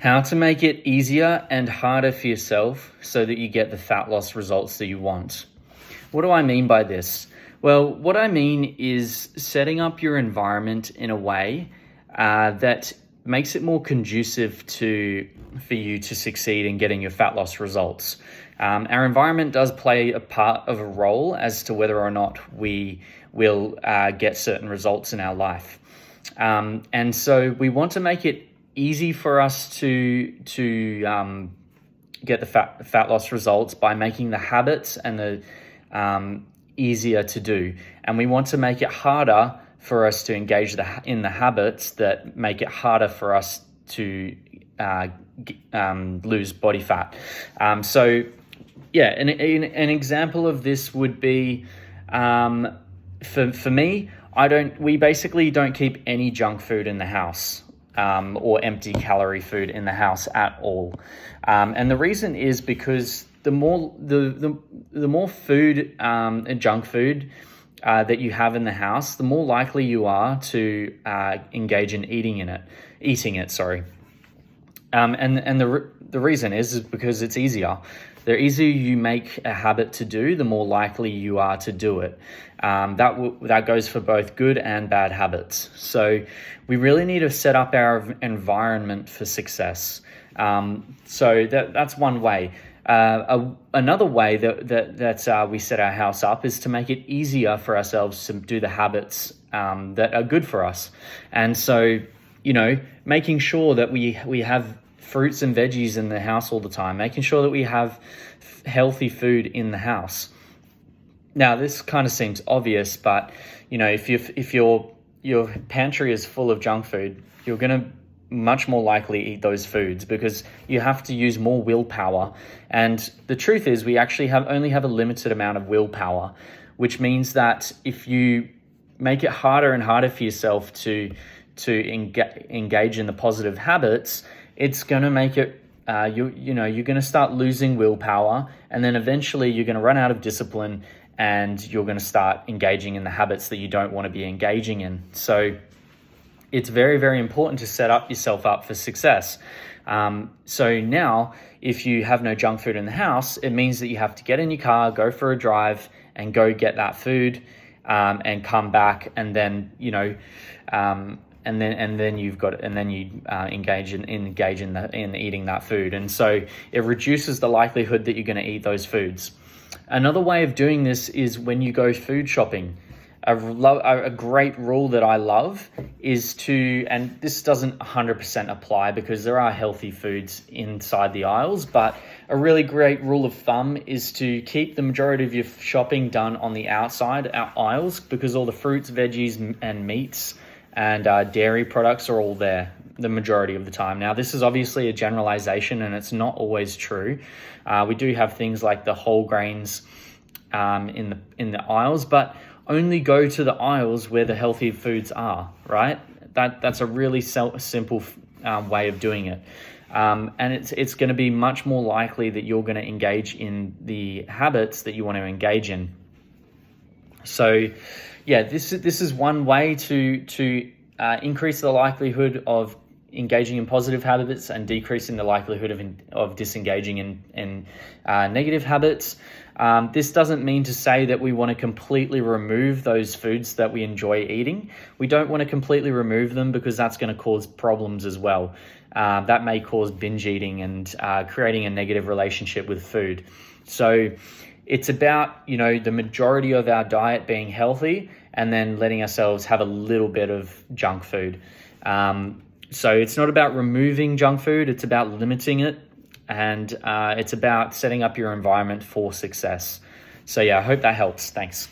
How to make it easier and harder for yourself so that you get the fat loss results that you want. What do I mean by this? Well, what I mean is setting up your environment in a way that makes it more conducive for you to succeed in getting your fat loss results. Our environment does play a part of a role as to whether or not we will get certain results in our life. And so we want to make it easy for us to get the fat loss results by making the habits and the easier to do. And we want to make it harder for us to engage in the habits that make it harder for us to lose body fat. So yeah, an example of this would be for me, we basically don't keep any junk food in the house. Or empty calorie food in the house at all. And the reason is because the more food and junk food that you have in the house, the more likely you are to engage in eating it. And the reason is because it's easier. The easier you make a habit to do, the more likely you are to do it. That goes for both good and bad habits. So we really need to set up our environment for success. So that's one way. Another way that we set our house up is to make it easier for ourselves to do the habits that are good for us. And so, making sure that we have fruits and veggies in the house all the time, making sure that we have healthy food in the house. Now, this kind of seems obvious, but if your pantry is full of junk food, you're going to much more likely eat those foods because you have to use more willpower. And the truth is, we actually only have a limited amount of willpower, which means that if you make it harder and harder for yourself to engage in the positive habits, it's going to make it, you're going to start losing willpower, and then eventually you're going to run out of discipline and you're going to start engaging in the habits that you don't want to be engaging in. So it's very, very important to set yourself up for success. So now, if you have no junk food in the house, it means that you have to get in your car, go for a drive, and go get that food, and come back, and then and then you engage in eating that food, and so it reduces the likelihood that you're going to eat those foods. Another way of doing this is when you go food shopping. A great rule that I love is and this doesn't 100% apply because there are healthy foods inside the aisles, but a really great rule of thumb is to keep the majority of your shopping done on the outside aisles, because all the fruits, veggies, and meats and dairy products are all there the majority of the time. Now, this is obviously a generalization and it's not always true. We do have things like the whole grains in the aisles, but only go to the aisles where the healthy foods are, right? That's a really simple way of doing it. And it's going to be much more likely that you're going to engage in the habits that you want to engage in. So yeah, this is one way to increase the likelihood of engaging in positive habits and decreasing the likelihood of disengaging in negative habits. This doesn't mean to say that we want to completely remove those foods that we enjoy eating. We don't want to completely remove them because that's going to cause problems as well. That may cause binge eating and creating a negative relationship with food. So it's about, the majority of our diet being healthy and then letting ourselves have a little bit of junk food. So it's not about removing junk food, it's about limiting it, and it's about setting up your environment for success. So yeah, I hope that helps. Thanks.